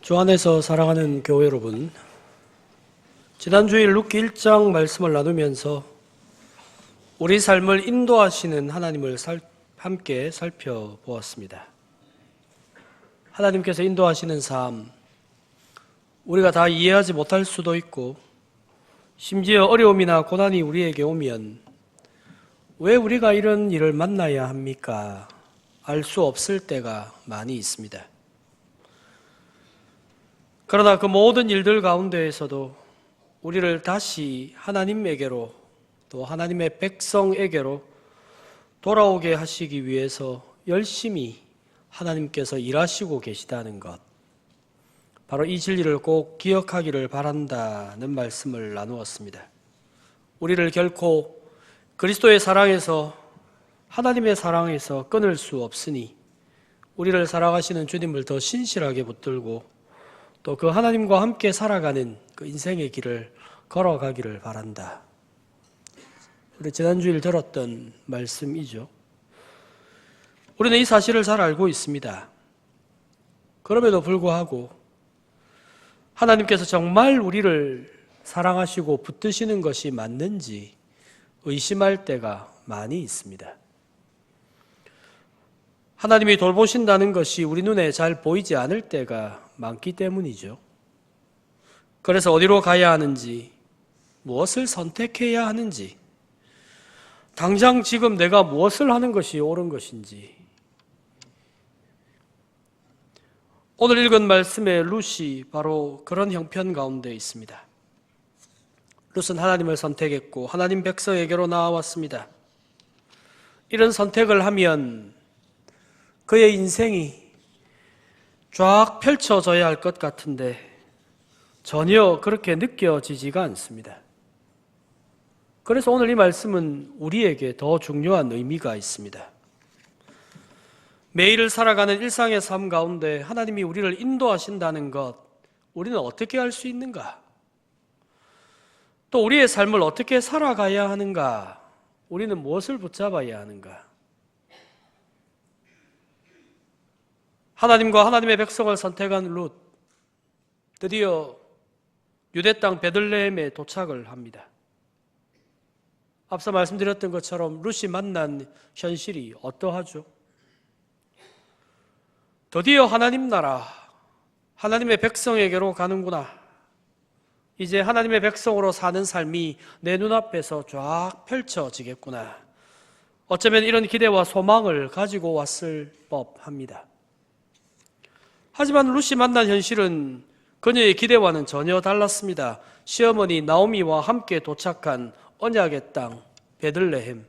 주 안에서 사랑하는 교회 여러분, 지난 주일 룻기 1장 말씀을 나누면서 우리 삶을 인도하시는 하나님을 함께 살펴보았습니다. 하나님께서 인도하시는 삶, 우리가 다 이해하지 못할 수도 있고 심지어 어려움이나 고난이 우리에게 오면 왜 우리가 이런 일을 만나야 합니까? 알 수 없을 때가 많이 있습니다. 그러나 그 모든 일들 가운데에서도 우리를 다시 하나님에게로 또 하나님의 백성에게로 돌아오게 하시기 위해서 열심히 하나님께서 일하시고 계시다는 것, 바로 이 진리를 꼭 기억하기를 바란다는 말씀을 나누었습니다. 우리를 결코 그리스도의 사랑에서, 하나님의 사랑에서 끊을 수 없으니 우리를 사랑하시는 주님을 더 신실하게 붙들고 또 그 하나님과 함께 살아가는 그 인생의 길을 걸어가기를 바란다. 우리 지난주일 들었던 말씀이죠. 우리는 이 사실을 잘 알고 있습니다. 그럼에도 불구하고 하나님께서 정말 우리를 사랑하시고 붙드시는 것이 맞는지 의심할 때가 많이 있습니다. 하나님이 돌보신다는 것이 우리 눈에 잘 보이지 않을 때가 많기 때문이죠. 그래서 어디로 가야 하는지, 무엇을 선택해야 하는지, 당장 지금 내가 무엇을 하는 것이 옳은 것인지. 오늘 읽은 말씀의 룻이 바로 그런 형편 가운데 있습니다. 룻은 하나님을 선택했고 하나님 백성에게로 나아왔습니다. 이런 선택을 하면 그의 인생이 쫙 펼쳐져야 할 것 같은데 전혀 그렇게 느껴지지가 않습니다. 그래서 오늘 이 말씀은 우리에게 더 중요한 의미가 있습니다. 매일을 살아가는 일상의 삶 가운데 하나님이 우리를 인도하신다는 것, 우리는 어떻게 할 수 있는가? 또 우리의 삶을 어떻게 살아가야 하는가? 우리는 무엇을 붙잡아야 하는가? 하나님과 하나님의 백성을 선택한 룻, 드디어 유대 땅 베들레헴에 도착을 합니다. 앞서 말씀드렸던 것처럼 룻이 만난 현실이 어떠하죠? 드디어 하나님 나라, 하나님의 백성에게로 가는구나. 이제 하나님의 백성으로 사는 삶이 내 눈앞에서 쫙 펼쳐지겠구나. 어쩌면 이런 기대와 소망을 가지고 왔을 법합니다. 하지만 룻이 만난 현실은 그녀의 기대와는 전혀 달랐습니다. 시어머니 나오미와 함께 도착한 언약의 땅 베들레헴.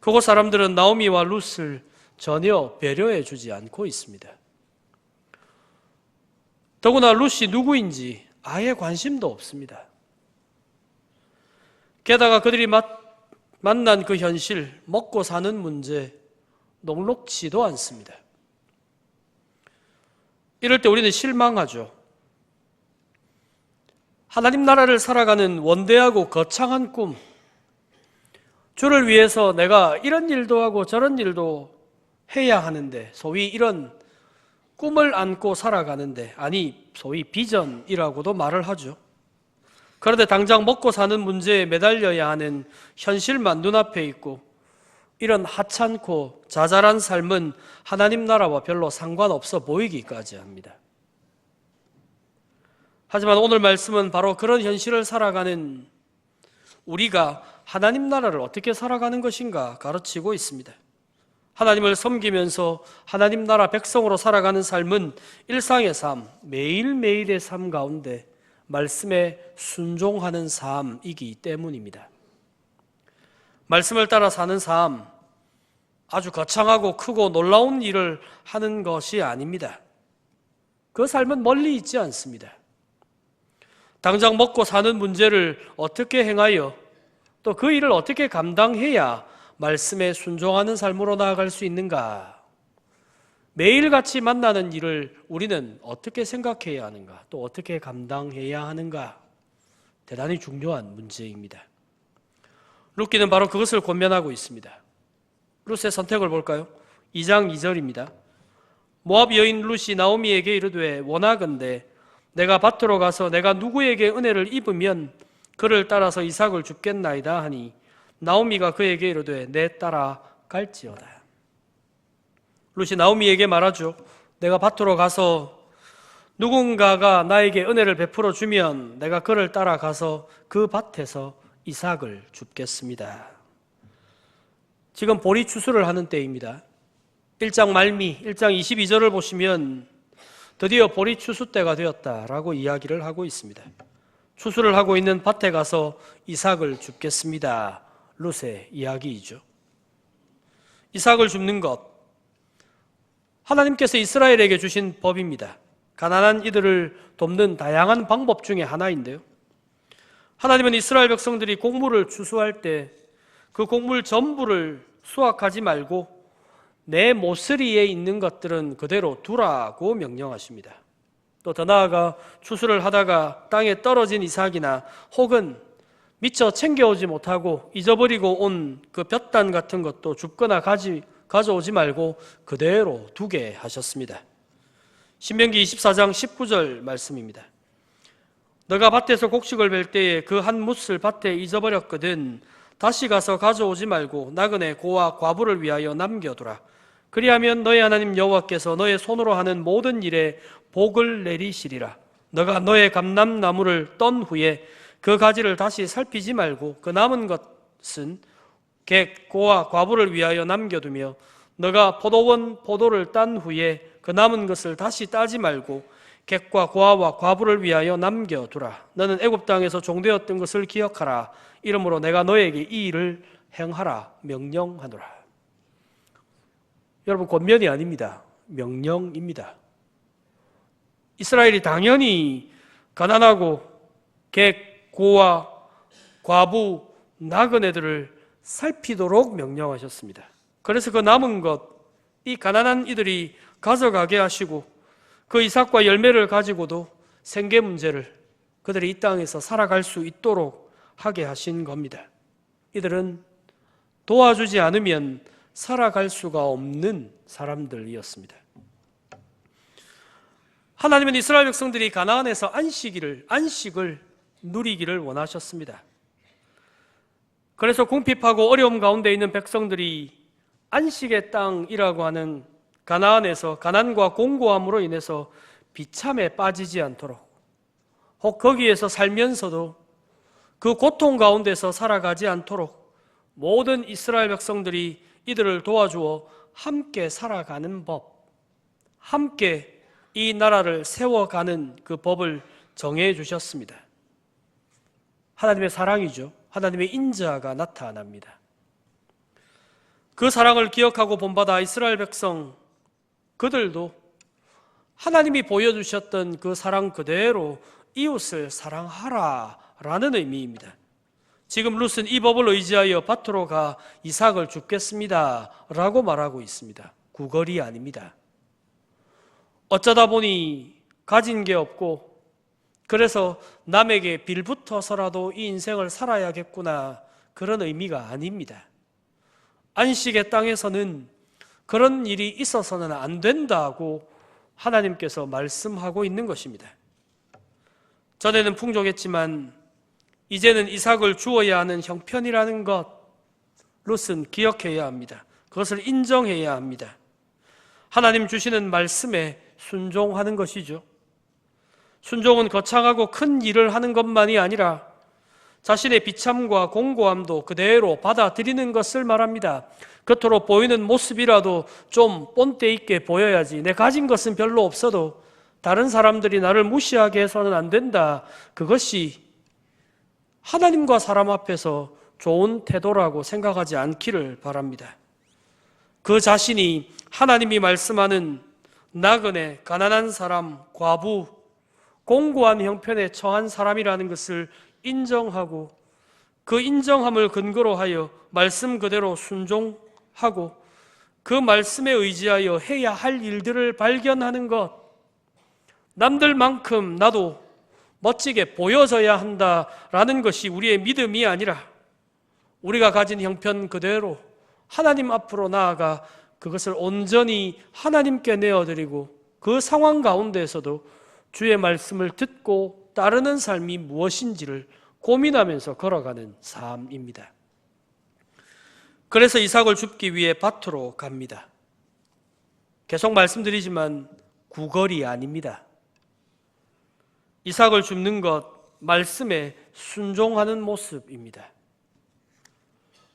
그곳 사람들은 나오미와 룻을 전혀 배려해 주지 않고 있습니다. 더구나 룻이 누구인지 아예 관심도 없습니다. 게다가 그들이 만난 그 현실, 먹고 사는 문제 녹록지도 않습니다. 이럴 때 우리는 실망하죠. 하나님 나라를 살아가는 원대하고 거창한 꿈, 주를 위해서 내가 이런 일도 하고 저런 일도 해야 하는데, 소위 이런 꿈을 안고 살아가는데, 아니 소위 비전이라고도 말을 하죠. 그런데 당장 먹고 사는 문제에 매달려야 하는 현실만 눈앞에 있고, 이런 하찮고 자잘한 삶은 하나님 나라와 별로 상관없어 보이기까지 합니다. 하지만 오늘 말씀은 바로 그런 현실을 살아가는 우리가 하나님 나라를 어떻게 살아가는 것인가 가르치고 있습니다. 하나님을 섬기면서 하나님 나라 백성으로 살아가는 삶은 일상의 삶, 매일매일의 삶 가운데 말씀에 순종하는 삶이기 때문입니다. 말씀을 따라 사는 삶, 아주 거창하고 크고 놀라운 일을 하는 것이 아닙니다. 그 삶은 멀리 있지 않습니다. 당장 먹고 사는 문제를 어떻게 행하여 또 그 일을 어떻게 감당해야 말씀에 순종하는 삶으로 나아갈 수 있는가? 매일같이 만나는 일을 우리는 어떻게 생각해야 하는가? 또 어떻게 감당해야 하는가? 대단히 중요한 문제입니다. 룻기는 바로 그것을 권면하고 있습니다. 룻의 선택을 볼까요? 2장 2절입니다. 모압 여인 룻이 나오미에게 이르되 원하건대 내가 밭으로 가서 내가 누구에게 은혜를 입으면 그를 따라서 이삭을 줍겠나이다 하니 나오미가 그에게 이르되 내 따라 갈지어다. 룻이 나오미에게 말하죠. 내가 밭으로 가서 누군가가 나에게 은혜를 베풀어 주면 내가 그를 따라가서 그 밭에서 이삭을 줍겠습니다. 지금 보리 추수를 하는 때입니다. 1장 말미 1장 22절을 보시면 드디어 보리 추수 때가 되었다라고 이야기를 하고 있습니다. 추수를 하고 있는 밭에 가서 이삭을 줍겠습니다. 룻의 이야기이죠. 이삭을 줍는 것, 하나님께서 이스라엘에게 주신 법입니다. 가난한 이들을 돕는 다양한 방법 중에 하나인데요. 하나님은 이스라엘 백성들이 곡물을 추수할 때 그 곡물 전부를 수확하지 말고 내 모서리에 있는 것들은 그대로 두라고 명령하십니다. 또 더 나아가 추수를 하다가 땅에 떨어진 이삭이나 혹은 미처 챙겨오지 못하고 잊어버리고 온 그 볕단 같은 것도 줍거나 가져오지 말고 그대로 두게 하셨습니다. 신명기 24장 19절 말씀입니다. 너가 밭에서 곡식을 벨 때에 그 한 뭇을 밭에 잊어버렸거든 다시 가서 가져오지 말고 나그네 고와 과부를 위하여 남겨두라. 그리하면 너의 하나님 여호와께서 너의 손으로 하는 모든 일에 복을 내리시리라. 너가 너의 감람나무를 떤 후에 그 가지를 다시 살피지 말고 그 남은 것은 객, 고와 과부를 위하여 남겨두며 너가 포도원 포도를 딴 후에 그 남은 것을 다시 따지 말고 객과 고아와 과부를 위하여 남겨두라. 너는 애굽 땅에서 종되었던 것을 기억하라. 이러므로 내가 너에게 이 일을 행하라 명령하노라. 여러분, 권면이 아닙니다. 명령입니다. 이스라엘이 당연히 가난하고 객, 고아, 과부, 나그네들을 살피도록 명령하셨습니다. 그래서 그 남은 것, 이 가난한 이들이 가져가게 하시고 그 이삭과 열매를 가지고도 생계 문제를 그들이 이 땅에서 살아갈 수 있도록 하게 하신 겁니다. 이들은 도와주지 않으면 살아갈 수가 없는 사람들이었습니다. 하나님은 이스라엘 백성들이 가나안에서 안식을 누리기를 원하셨습니다. 그래서 궁핍하고 어려움 가운데 있는 백성들이 안식의 땅이라고 하는 가나안에서 가난과 공고함으로 인해서 비참에 빠지지 않도록, 혹 거기에서 살면서도 그 고통 가운데서 살아가지 않도록 모든 이스라엘 백성들이 이들을 도와주어 함께 살아가는 법, 함께 이 나라를 세워가는 그 법을 정해 주셨습니다. 하나님의 사랑이죠. 하나님의 인자가 나타납니다. 그 사랑을 기억하고 본받아 이스라엘 백성 그들도 하나님이 보여주셨던 그 사랑 그대로 이웃을 사랑하라 라는 의미입니다. 지금 룻은 이 법을 의지하여 밭으로 가 이삭을 줍겠습니다 라고 말하고 있습니다. 구걸이 아닙니다. 어쩌다 보니 가진 게 없고 그래서 남에게 빌붙어서라도 이 인생을 살아야겠구나, 그런 의미가 아닙니다. 안식의 땅에서는 그런 일이 있어서는 안 된다고 하나님께서 말씀하고 있는 것입니다. 전에는 풍족했지만 이제는 이삭을 주어야 하는 형편이라는 것, 룻은 기억해야 합니다. 그것을 인정해야 합니다. 하나님 주시는 말씀에 순종하는 것이죠. 순종은 거창하고 큰 일을 하는 것만이 아니라 자신의 비참과 공고함도 그대로 받아들이는 것을 말합니다. 겉으로 보이는 모습이라도 좀 본때 있게 보여야지, 내 가진 것은 별로 없어도 다른 사람들이 나를 무시하게 해서는 안 된다, 그것이 하나님과 사람 앞에서 좋은 태도라고 생각하지 않기를 바랍니다. 그 자신이 하나님이 말씀하는 나그네, 가난한 사람, 과부, 공고한 형편에 처한 사람이라는 것을 인정하고 그 인정함을 근거로 하여 말씀 그대로 순종하고 그 말씀에 의지하여 해야 할 일들을 발견하는 것, 남들만큼 나도 멋지게 보여져야 한다라는 것이 우리의 믿음이 아니라 우리가 가진 형편 그대로 하나님 앞으로 나아가 그것을 온전히 하나님께 내어드리고 그 상황 가운데에서도 주의 말씀을 듣고 따르는 삶이 무엇인지를 고민하면서 걸어가는 삶입니다. 그래서 이삭을 줍기 위해 밭으로 갑니다. 계속 말씀드리지만 구걸이 아닙니다. 이삭을 줍는 것, 말씀에 순종하는 모습입니다.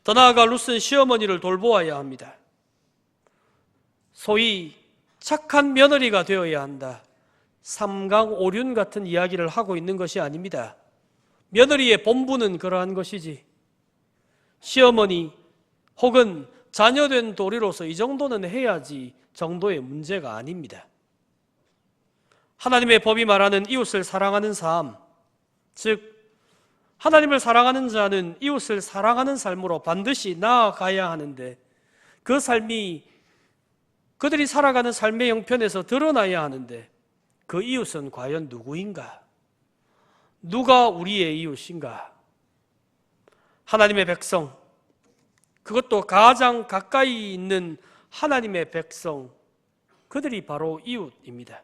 더 나아가 룻은 시어머니를 돌보아야 합니다. 소위 착한 며느리가 되어야 한다. 삼강오륜 같은 이야기를 하고 있는 것이 아닙니다. 며느리의 본분은 그러한 것이지 시어머니 혹은 자녀된 도리로서 이 정도는 해야지 정도의 문제가 아닙니다. 하나님의 법이 말하는 이웃을 사랑하는 삶, 즉 하나님을 사랑하는 자는 이웃을 사랑하는 삶으로 반드시 나아가야 하는데 그 삶이 그들이 살아가는 삶의 형편에서 드러나야 하는데 그 이웃은 과연 누구인가? 누가 우리의 이웃인가? 하나님의 백성, 그것도 가장 가까이 있는 하나님의 백성, 그들이 바로 이웃입니다.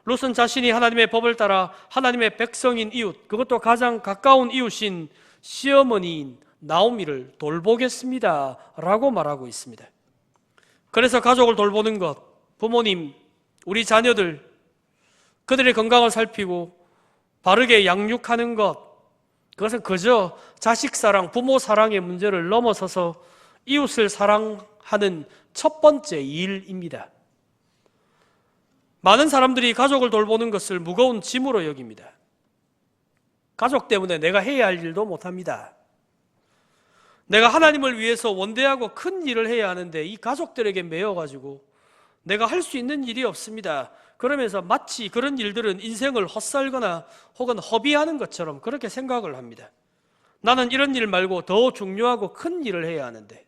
롯은 자신이 하나님의 법을 따라 하나님의 백성인 이웃, 그것도 가장 가까운 이웃인 시어머니인 나오미를 돌보겠습니다 라고 말하고 있습니다. 그래서 가족을 돌보는 것, 부모님, 우리 자녀들, 그들의 건강을 살피고 바르게 양육하는 것, 그것은 그저 자식 사랑, 부모 사랑의 문제를 넘어서서 이웃을 사랑하는 첫 번째 일입니다. 많은 사람들이 가족을 돌보는 것을 무거운 짐으로 여깁니다. 가족 때문에 내가 해야 할 일도 못합니다. 내가 하나님을 위해서 원대하고 큰 일을 해야 하는데 이 가족들에게 매여가지고 내가 할 수 있는 일이 없습니다. 그러면서 마치 그런 일들은 인생을 헛살거나 혹은 허비하는 것처럼 그렇게 생각을 합니다. 나는 이런 일 말고 더 중요하고 큰 일을 해야 하는데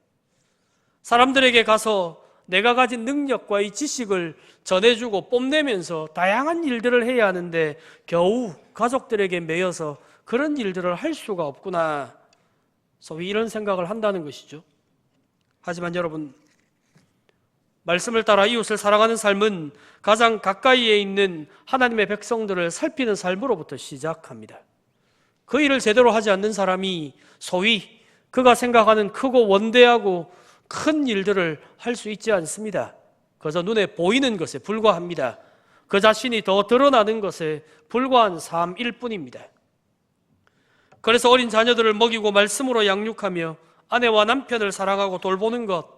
사람들에게 가서 내가 가진 능력과 이 지식을 전해주고 뽐내면서 다양한 일들을 해야 하는데 겨우 가족들에게 매여서 그런 일들을 할 수가 없구나, 소위 이런 생각을 한다는 것이죠. 하지만 여러분, 말씀을 따라 이웃을 사랑하는 삶은 가장 가까이에 있는 하나님의 백성들을 살피는 삶으로부터 시작합니다. 그 일을 제대로 하지 않는 사람이 소위 그가 생각하는 크고 원대하고 큰 일들을 할 수 있지 않습니다. 그저 눈에 보이는 것에 불과합니다. 그 자신이 더 드러나는 것에 불과한 삶일 뿐입니다. 그래서 어린 자녀들을 먹이고 말씀으로 양육하며 아내와 남편을 사랑하고 돌보는 것,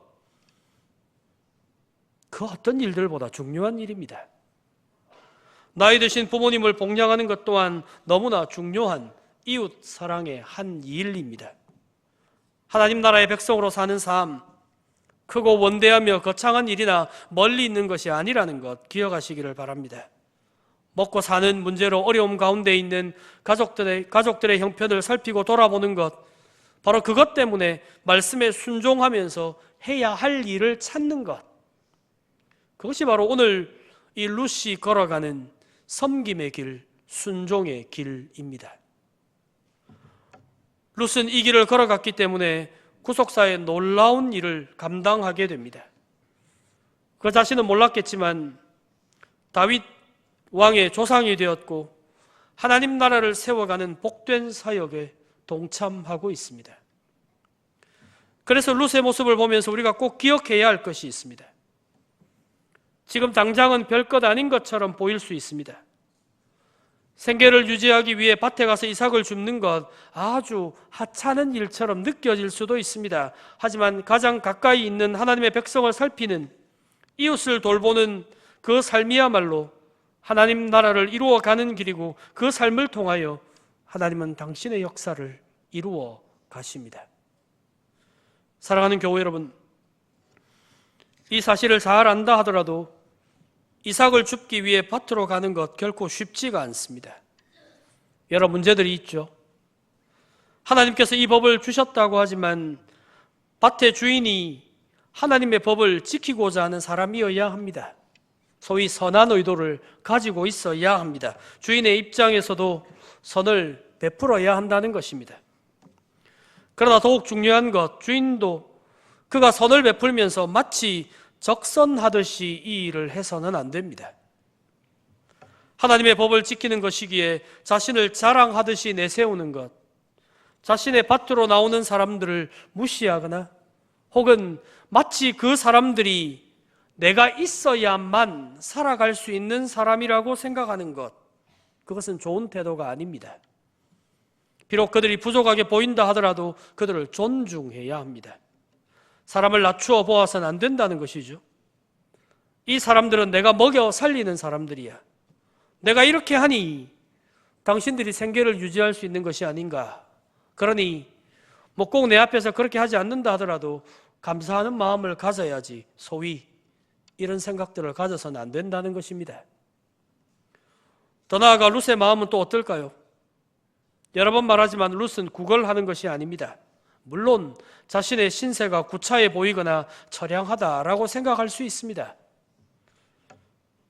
그 어떤 일들보다 중요한 일입니다. 나이 드신 부모님을 복양하는 것 또한 너무나 중요한 이웃 사랑의 한 일입니다. 하나님 나라의 백성으로 사는 삶, 크고 원대하며 거창한 일이나 멀리 있는 것이 아니라는 것 기억하시기를 바랍니다. 먹고 사는 문제로 어려움 가운데 있는 가족들의 형편을 살피고 돌아보는 것, 바로 그것 때문에 말씀에 순종하면서 해야 할 일을 찾는 것, 그것이 바로 오늘 이 룻이 걸어가는 섬김의 길, 순종의 길입니다. 룻은 이 길을 걸어갔기 때문에 구속사의 놀라운 일을 감당하게 됩니다. 그 자신은 몰랐겠지만 다윗 왕의 조상이 되었고 하나님 나라를 세워가는 복된 사역에 동참하고 있습니다. 그래서 룻의 모습을 보면서 우리가 꼭 기억해야 할 것이 있습니다. 지금 당장은 별것 아닌 것처럼 보일 수 있습니다. 생계를 유지하기 위해 밭에 가서 이삭을 줍는 것, 아주 하찮은 일처럼 느껴질 수도 있습니다. 하지만 가장 가까이 있는 하나님의 백성을 살피는, 이웃을 돌보는 그 삶이야말로 하나님 나라를 이루어가는 길이고 그 삶을 통하여 하나님은 당신의 역사를 이루어 가십니다. 사랑하는 교회 여러분, 이 사실을 잘 안다 하더라도 이삭을 줍기 위해 밭으로 가는 것 결코 쉽지가 않습니다. 여러 문제들이 있죠. 하나님께서 이 법을 주셨다고 하지만 밭의 주인이 하나님의 법을 지키고자 하는 사람이어야 합니다. 소위 선한 의도를 가지고 있어야 합니다. 주인의 입장에서도 선을 베풀어야 한다는 것입니다. 그러나 더욱 중요한 것, 주인도 그가 선을 베풀면서 마치 적선하듯이 이 일을 해서는 안 됩니다. 하나님의 법을 지키는 것이기에 자신을 자랑하듯이 내세우는 것, 자신의 밭으로 나오는 사람들을 무시하거나 혹은 마치 그 사람들이 내가 있어야만 살아갈 수 있는 사람이라고 생각하는 것, 그것은 좋은 태도가 아닙니다. 비록 그들이 부족하게 보인다 하더라도 그들을 존중해야 합니다. 사람을 낮추어 보아서는 안 된다는 것이죠. 이 사람들은 내가 먹여 살리는 사람들이야. 내가 이렇게 하니 당신들이 생계를 유지할 수 있는 것이 아닌가. 그러니 뭐 꼭 내 앞에서 그렇게 하지 않는다 하더라도 감사하는 마음을 가져야지, 소위 이런 생각들을 가져서는 안 된다는 것입니다. 더 나아가 룻의 마음은 또 어떨까요? 여러 번 말하지만 룻은 구걸하는 것이 아닙니다. 물론 자신의 신세가 구차해 보이거나 처량하다라고 생각할 수 있습니다.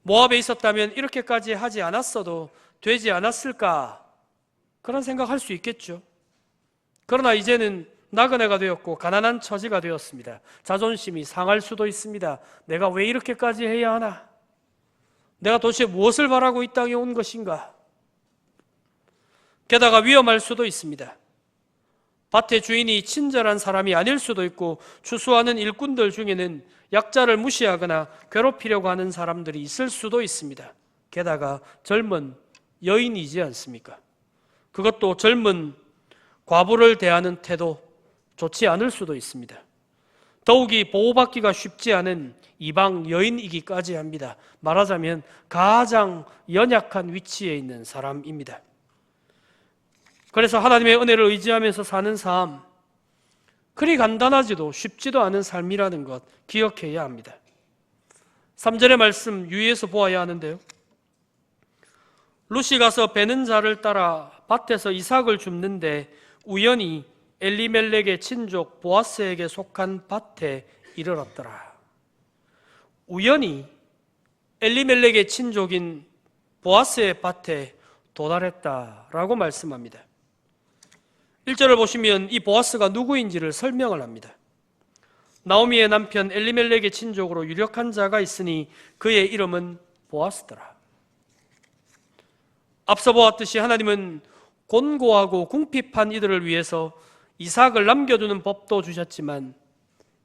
모압에 있었다면 이렇게까지 하지 않았어도 되지 않았을까, 그런 생각할 수 있겠죠. 그러나 이제는 나그네가 되었고 가난한 처지가 되었습니다. 자존심이 상할 수도 있습니다. 내가 왜 이렇게까지 해야 하나? 내가 도대체 무엇을 바라고 이 땅에 온 것인가? 게다가 위험할 수도 있습니다. 밭의 주인이 친절한 사람이 아닐 수도 있고 추수하는 일꾼들 중에는 약자를 무시하거나 괴롭히려고 하는 사람들이 있을 수도 있습니다. 게다가 젊은 여인이지 않습니까? 그것도 젊은 과부를 대하는 태도 좋지 않을 수도 있습니다. 더욱이 보호받기가 쉽지 않은 이방 여인이기까지 합니다. 말하자면 가장 연약한 위치에 있는 사람입니다. 그래서 하나님의 은혜를 의지하면서 사는 삶, 그리 간단하지도 쉽지도 않은 삶이라는 것 기억해야 합니다. 3절의 말씀 유의해서 보아야 하는데요, 룻이 가서 베는 자를 따라 밭에서 이삭을 줍는데 우연히 엘리멜렉의 친족 보아스에게 속한 밭에 이르렀더라. 우연히 엘리멜렉의 친족인 보아스의 밭에 도달했다라고 말씀합니다. 1절을 보시면 이 보아스가 누구인지를 설명을 합니다. 나오미의 남편 엘리멜렉의 친족으로 유력한 자가 있으니 그의 이름은 보아스더라. 앞서 보았듯이 하나님은 곤고하고 궁핍한 이들을 위해서 이삭을 남겨두는 법도 주셨지만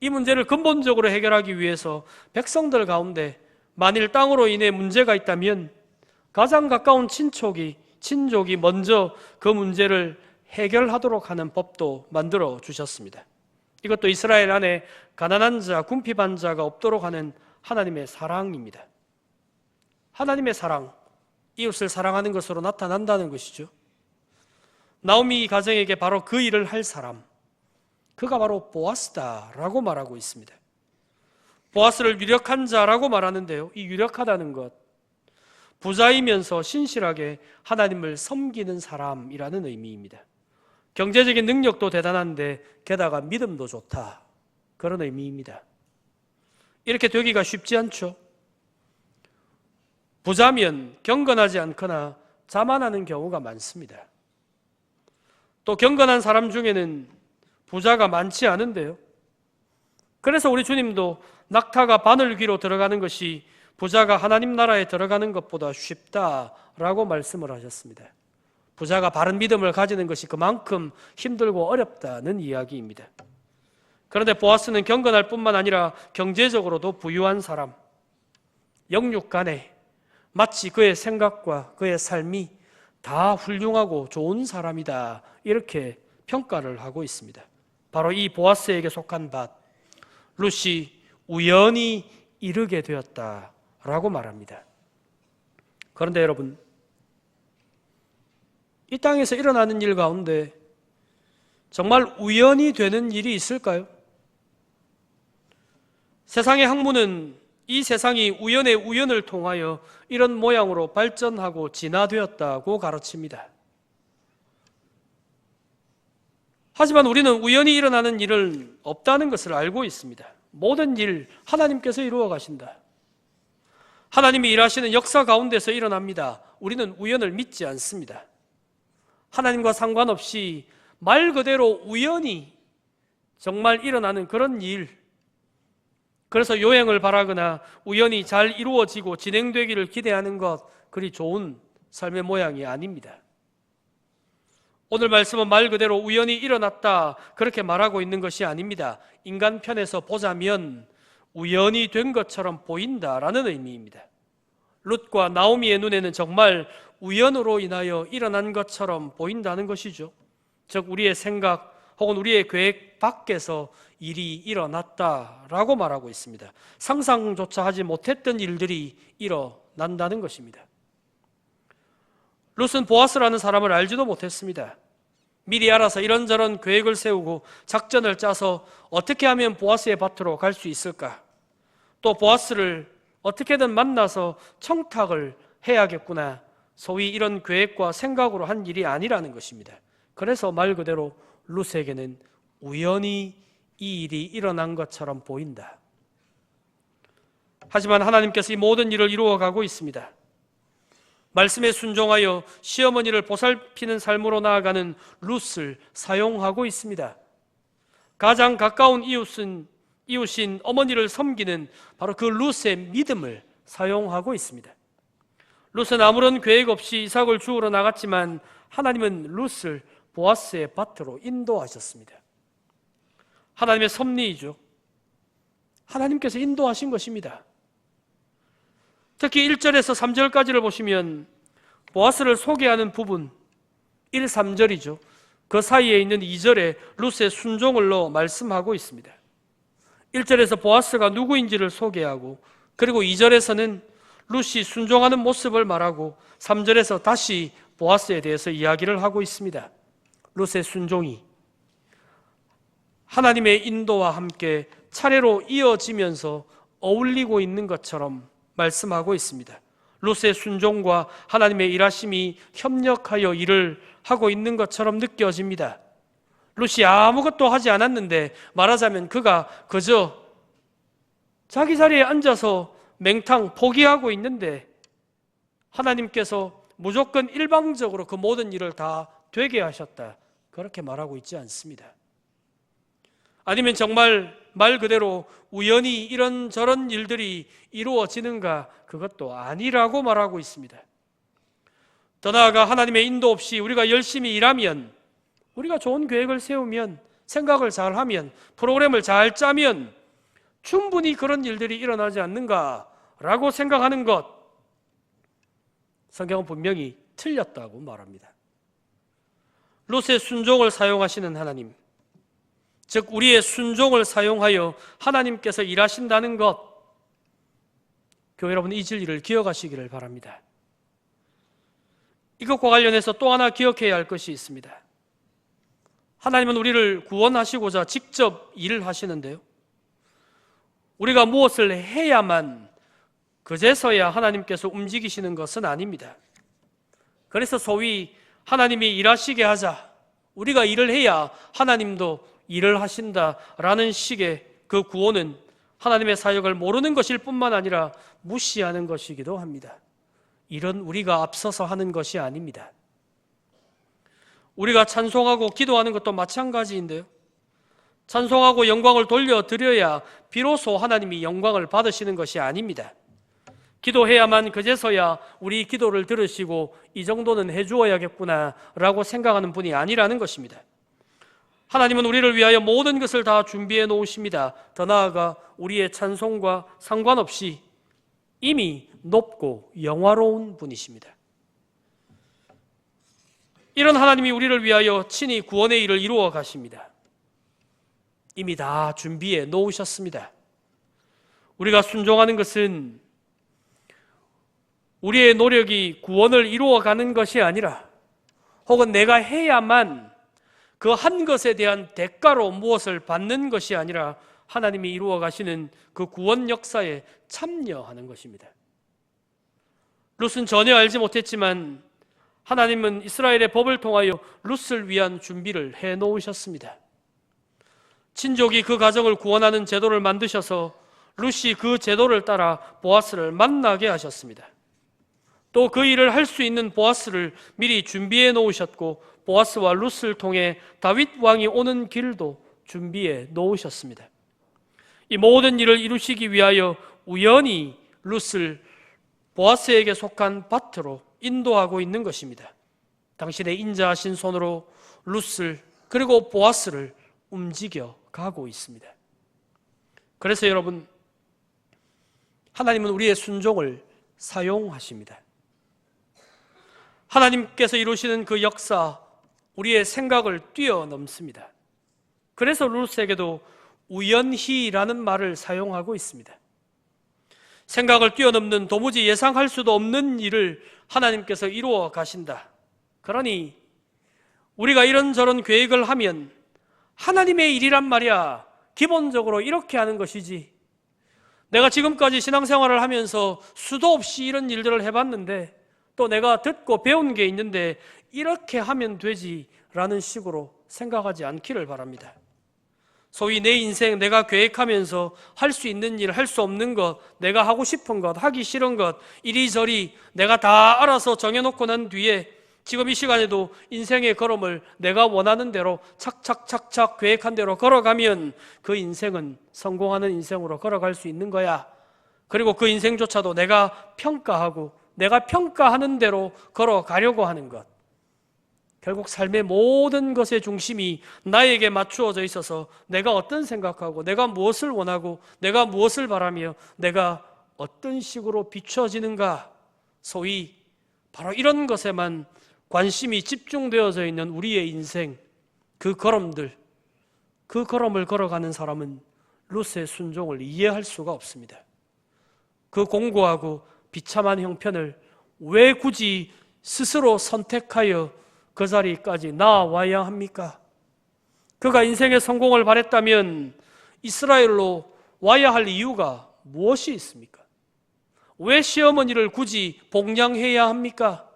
이 문제를 근본적으로 해결하기 위해서 백성들 가운데 만일 땅으로 인해 문제가 있다면 가장 가까운 친족이 먼저 그 문제를 해결하도록 하는 법도 만들어 주셨습니다. 이것도 이스라엘 안에 가난한 자, 궁핍한 자가 없도록 하는 하나님의 사랑입니다. 하나님의 사랑, 이웃을 사랑하는 것으로 나타난다는 것이죠. 나오미 가정에게 바로 그 일을 할 사람, 그가 바로 보아스다라고 말하고 있습니다. 보아스를 유력한 자라고 말하는데요, 이 유력하다는 것, 부자이면서 신실하게 하나님을 섬기는 사람이라는 의미입니다. 경제적인 능력도 대단한데 게다가 믿음도 좋다, 그런 의미입니다. 이렇게 되기가 쉽지 않죠. 부자면 경건하지 않거나 자만하는 경우가 많습니다. 또 경건한 사람 중에는 부자가 많지 않은데요, 그래서 우리 주님도 낙타가 바늘 귀로 들어가는 것이 부자가 하나님 나라에 들어가는 것보다 쉽다라고 말씀을 하셨습니다. 부자가 바른 믿음을 가지는 것이 그만큼 힘들고 어렵다는 이야기입니다. 그런데 보아스는 경건할 뿐만 아니라 경제적으로도 부유한 사람, 영육간에 마치 그의 생각과 그의 삶이 다 훌륭하고 좋은 사람이다, 이렇게 평가를 하고 있습니다. 바로 이 보아스에게 속한 밭, 룻이 우연히 이르게 되었다라고 말합니다. 그런데 여러분, 이 땅에서 일어나는 일 가운데 정말 우연히 되는 일이 있을까요? 세상의 학문은 이 세상이 우연의 우연을 통하여 이런 모양으로 발전하고 진화되었다고 가르칩니다. 하지만 우리는 우연히 일어나는 일은 없다는 것을 알고 있습니다. 모든 일 하나님께서 이루어 가신다. 하나님이 일하시는 역사 가운데서 일어납니다. 우리는 우연을 믿지 않습니다. 하나님과 상관없이 말 그대로 우연히 정말 일어나는 그런 일, 그래서 요행을 바라거나 우연히 잘 이루어지고 진행되기를 기대하는 것, 그리 좋은 삶의 모양이 아닙니다. 오늘 말씀은 말 그대로 우연히 일어났다 그렇게 말하고 있는 것이 아닙니다. 인간 편에서 보자면 우연히 된 것처럼 보인다라는 의미입니다. 룻과 나오미의 눈에는 정말 우연으로 인하여 일어난 것처럼 보인다는 것이죠. 즉 우리의 생각 혹은 우리의 계획 밖에서 일이 일어났다라고 말하고 있습니다. 상상조차 하지 못했던 일들이 일어난다는 것입니다. 룻은 보아스라는 사람을 알지도 못했습니다. 미리 알아서 이런저런 계획을 세우고 작전을 짜서 어떻게 하면 보아스의 밭으로 갈 수 있을까? 또 보아스를 어떻게든 만나서 청탁을 해야겠구나. 소위 이런 계획과 생각으로 한 일이 아니라는 것입니다. 그래서 말 그대로 룻에게는 우연히 이 일이 일어난 것처럼 보인다. 하지만 하나님께서 이 모든 일을 이루어가고 있습니다. 말씀에 순종하여 시어머니를 보살피는 삶으로 나아가는 룻을 사용하고 있습니다. 가장 가까운 이웃인 어머니를 섬기는 바로 그 룻의 믿음을 사용하고 있습니다. 룻은 아무런 계획 없이 이삭을 주우러 나갔지만 하나님은 룻을 보아스의 밭으로 인도하셨습니다. 하나님의 섭리이죠. 하나님께서 인도하신 것입니다. 특히 1절에서 3절까지를 보시면 보아스를 소개하는 부분 1, 3절이죠. 그 사이에 있는 2절에 룻의 순종을 넣어 말씀하고 있습니다. 1절에서 보아스가 누구인지를 소개하고 그리고 2절에서는 룻이 순종하는 모습을 말하고 3절에서 다시 보아스에 대해서 이야기를 하고 있습니다. 룻의 순종이 하나님의 인도와 함께 차례로 이어지면서 어울리고 있는 것처럼 말씀하고 있습니다. 룻의 순종과 하나님의 일하심이 협력하여 일을 하고 있는 것처럼 느껴집니다. 룻이 아무것도 하지 않았는데 말하자면 그가 그저 자기 자리에 앉아서 맹탕 포기하고 있는데 하나님께서 무조건 일방적으로 그 모든 일을 다 되게 하셨다. 그렇게 말하고 있지 않습니다. 아니면 정말 말 그대로 우연히 이런저런 일들이 이루어지는가? 그것도 아니라고 말하고 있습니다. 더 나아가 하나님의 인도 없이 우리가 열심히 일하면, 우리가 좋은 계획을 세우면, 생각을 잘하면, 프로그램을 잘 짜면 충분히 그런 일들이 일어나지 않는가라고 생각하는 것, 성경은 분명히 틀렸다고 말합니다. 룻의 순종을 사용하시는 하나님, 즉 우리의 순종을 사용하여 하나님께서 일하신다는 것, 교회 여러분 이 진리를 기억하시기를 바랍니다. 이것과 관련해서 또 하나 기억해야 할 것이 있습니다. 하나님은 우리를 구원하시고자 직접 일을 하시는데요, 우리가 무엇을 해야만 그제서야 하나님께서 움직이시는 것은 아닙니다. 그래서 소위 하나님이 일하시게 하자, 우리가 일을 해야 하나님도 일을 하신다라는 식의 그 구호는 하나님의 사역을 모르는 것일 뿐만 아니라 무시하는 것이기도 합니다. 이런 우리가 앞서서 하는 것이 아닙니다. 우리가 찬송하고 기도하는 것도 마찬가지인데요, 찬송하고 영광을 돌려드려야 비로소 하나님이 영광을 받으시는 것이 아닙니다. 기도해야만 그제서야 우리 기도를 들으시고 이 정도는 해주어야겠구나 라고 생각하는 분이 아니라는 것입니다. 하나님은 우리를 위하여 모든 것을 다 준비해 놓으십니다. 더 나아가 우리의 찬송과 상관없이 이미 높고 영화로운 분이십니다. 이런 하나님이 우리를 위하여 친히 구원의 일을 이루어 가십니다. 이미 다 준비해 놓으셨습니다. 우리가 순종하는 것은 우리의 노력이 구원을 이루어가는 것이 아니라, 혹은 내가 해야만 그 한 것에 대한 대가로 무엇을 받는 것이 아니라 하나님이 이루어 가시는 그 구원 역사에 참여하는 것입니다. 룻은 전혀 알지 못했지만 하나님은 이스라엘의 법을 통하여 룻을 위한 준비를 해 놓으셨습니다. 친족이 그 가정을 구원하는 제도를 만드셔서 룻이 그 제도를 따라 보아스를 만나게 하셨습니다. 또 그 일을 할 수 있는 보아스를 미리 준비해 놓으셨고, 보아스와 룻을 통해 다윗 왕이 오는 길도 준비해 놓으셨습니다. 이 모든 일을 이루시기 위하여 우연히 룻을 보아스에게 속한 밭으로 인도하고 있는 것입니다. 당신의 인자하신 손으로 룻을 그리고 보아스를 움직여 가고 있습니다. 그래서 여러분, 하나님은 우리의 순종을 사용하십니다. 하나님께서 이루시는 그 역사, 우리의 생각을 뛰어넘습니다. 그래서 룻에게도 우연히라는 말을 사용하고 있습니다. 생각을 뛰어넘는, 도무지 예상할 수도 없는 일을 하나님께서 이루어 가신다. 그러니 우리가 이런저런 계획을 하면 하나님의 일이란 말이야, 기본적으로 이렇게 하는 것이지, 내가 지금까지 신앙생활을 하면서 수도 없이 이런 일들을 해봤는데 또 내가 듣고 배운 게 있는데 이렇게 하면 되지라는 식으로 생각하지 않기를 바랍니다. 소위 내 인생 내가 계획하면서 할 수 있는 일, 할 수 없는 것, 내가 하고 싶은 것, 하기 싫은 것, 이리저리 내가 다 알아서 정해놓고 난 뒤에 지금 이 시간에도 인생의 걸음을 내가 원하는 대로 착착착착 계획한 대로 걸어가면 그 인생은 성공하는 인생으로 걸어갈 수 있는 거야. 그리고 그 인생조차도 내가 평가하고 내가 평가하는 대로 걸어가려고 하는 것, 결국 삶의 모든 것의 중심이 나에게 맞추어져 있어서 내가 어떤 생각하고 내가 무엇을 원하고 내가 무엇을 바라며 내가 어떤 식으로 비춰지는가, 소위 바로 이런 것에만 관심이 집중되어져 있는 우리의 인생, 그 걸음들, 그 걸음을 걸어가는 사람은 룻의 순종을 이해할 수가 없습니다. 그 공고하고 비참한 형편을 왜 굳이 스스로 선택하여 그 자리까지 나와야 합니까? 그가 인생의 성공을 바랬다면 이스라엘로 와야 할 이유가 무엇이 있습니까? 왜 시어머니를 굳이 복양해야 합니까?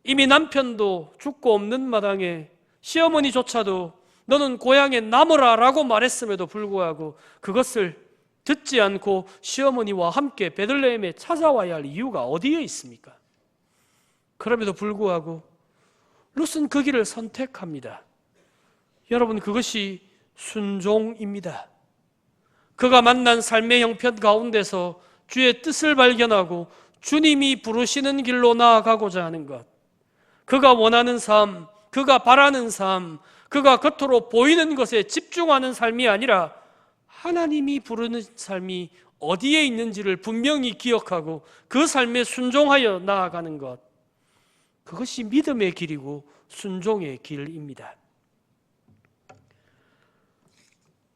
이미 남편도 죽고 없는 마당에 시어머니조차도 너는 고향에 남으라 라고 말했음에도 불구하고 그것을 듣지 않고 시어머니와 함께 베들레헴에 찾아와야 할 이유가 어디에 있습니까? 그럼에도 불구하고 룻은 그 길을 선택합니다. 여러분, 그것이 순종입니다. 그가 만난 삶의 형편 가운데서 주의 뜻을 발견하고 주님이 부르시는 길로 나아가고자 하는 것, 그가 원하는 삶, 그가 바라는 삶, 그가 겉으로 보이는 것에 집중하는 삶이 아니라 하나님이 부르는 삶이 어디에 있는지를 분명히 기억하고 그 삶에 순종하여 나아가는 것, 그것이 믿음의 길이고 순종의 길입니다.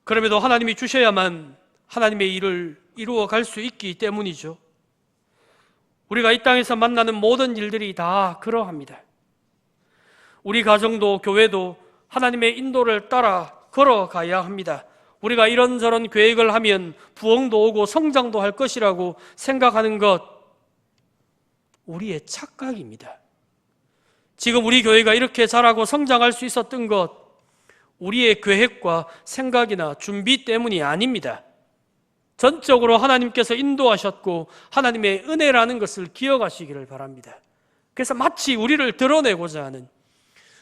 그럼에도 하나님이 주셔야만 하나님의 일을 이루어 갈 수 있기 때문이죠. 우리가 이 땅에서 만나는 모든 일들이 다 그러합니다. 우리 가정도 교회도 하나님의 인도를 따라 걸어가야 합니다. 우리가 이런저런 계획을 하면 부흥도 오고 성장도 할 것이라고 생각하는 것, 우리의 착각입니다. 지금 우리 교회가 이렇게 자라고 성장할 수 있었던 것, 우리의 계획과 생각이나 준비 때문이 아닙니다. 전적으로 하나님께서 인도하셨고 하나님의 은혜라는 것을 기억하시기를 바랍니다. 그래서 마치 우리를 드러내고자 하는,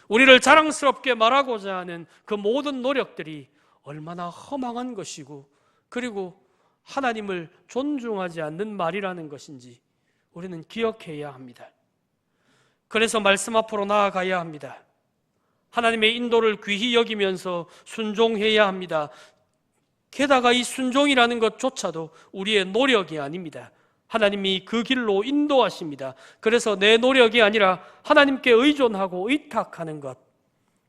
우리를 자랑스럽게 말하고자 하는 그 모든 노력들이 얼마나 허망한 것이고, 그리고 하나님을 존중하지 않는 말이라는 것인지 우리는 기억해야 합니다. 그래서 말씀 앞으로 나아가야 합니다. 하나님의 인도를 귀히 여기면서 순종해야 합니다. 게다가 이 순종이라는 것조차도 우리의 노력이 아닙니다. 하나님이 그 길로 인도하십니다. 그래서 내 노력이 아니라 하나님께 의존하고 의탁하는 것,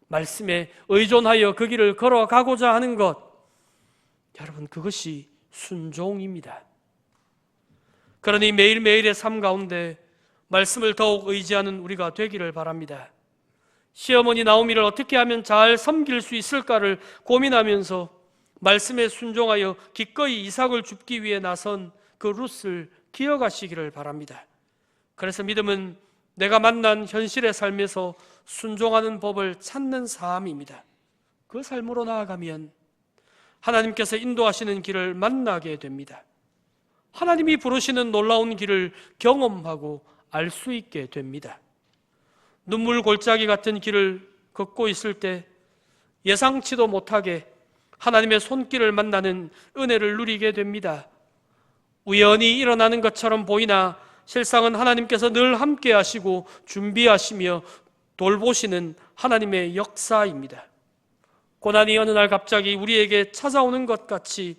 말씀에 의존하여 그 길을 걸어가고자 하는 것, 여러분, 그것이 순종입니다. 그러니 매일매일의 삶 가운데 말씀을 더욱 의지하는 우리가 되기를 바랍니다. 시어머니 나오미를 어떻게 하면 잘 섬길 수 있을까를 고민하면서 말씀에 순종하여 기꺼이 이삭을 줍기 위해 나선 그 룻을 기억하시기를 바랍니다. 그래서 믿음은 내가 만난 현실의 삶에서 순종하는 법을 찾는 삶입니다. 그 삶으로 나아가면 하나님께서 인도하시는 길을 만나게 됩니다. 하나님이 부르시는 놀라운 길을 경험하고 알 수 있게 됩니다. 눈물 골짜기 같은 길을 걷고 있을 때 예상치도 못하게 하나님의 손길을 만나는 은혜를 누리게 됩니다. 우연히 일어나는 것처럼 보이나 실상은 하나님께서 늘 함께 하시고 준비하시며 돌보시는 하나님의 역사입니다. 고난이 어느 날 갑자기 우리에게 찾아오는 것 같이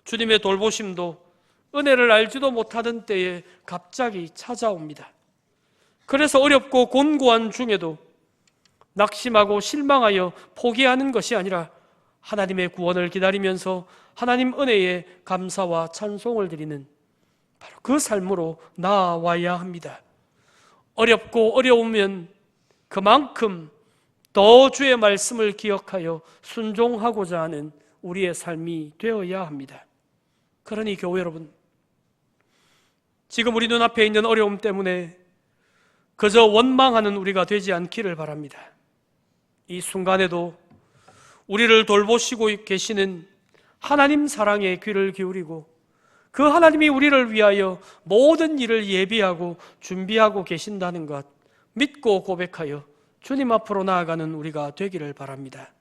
주님의 돌보심도 은혜를 알지도 못하던 때에 갑자기 찾아옵니다. 그래서 어렵고 곤고한 중에도 낙심하고 실망하여 포기하는 것이 아니라 하나님의 구원을 기다리면서 하나님 은혜에 감사와 찬송을 드리는 바로 그 삶으로 나아와야 합니다. 어렵고 어려우면 그만큼 더 주의 말씀을 기억하여 순종하고자 하는 우리의 삶이 되어야 합니다. 그러니 교회 여러분, 지금 우리 눈앞에 있는 어려움 때문에 그저 원망하는 우리가 되지 않기를 바랍니다. 이 순간에도 우리를 돌보시고 계시는 하나님 사랑에 귀를 기울이고 그 하나님이 우리를 위하여 모든 일을 예비하고 준비하고 계신다는 것 믿고 고백하여 주님 앞으로 나아가는 우리가 되기를 바랍니다.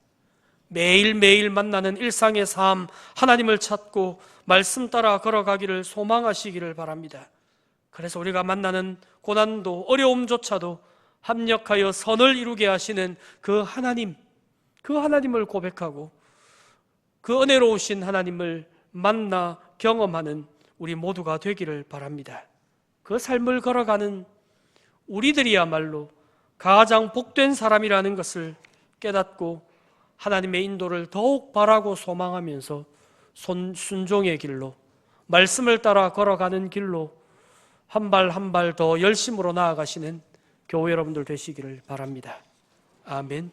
매일매일 만나는 일상의 삶, 하나님을 찾고 말씀 따라 걸어가기를 소망하시기를 바랍니다. 그래서 우리가 만나는 고난도 어려움조차도 합력하여 선을 이루게 하시는 그 하나님을 고백하고 그 은혜로우신 하나님을 만나 경험하는 우리 모두가 되기를 바랍니다. 그 삶을 걸어가는 우리들이야말로 가장 복된 사람이라는 것을 깨닫고 하나님의 인도를 더욱 바라고 소망하면서 순종의 길로, 말씀을 따라 걸어가는 길로 한 발 한 발 더 열심으로 나아가시는 교회 여러분들 되시기를 바랍니다. 아멘.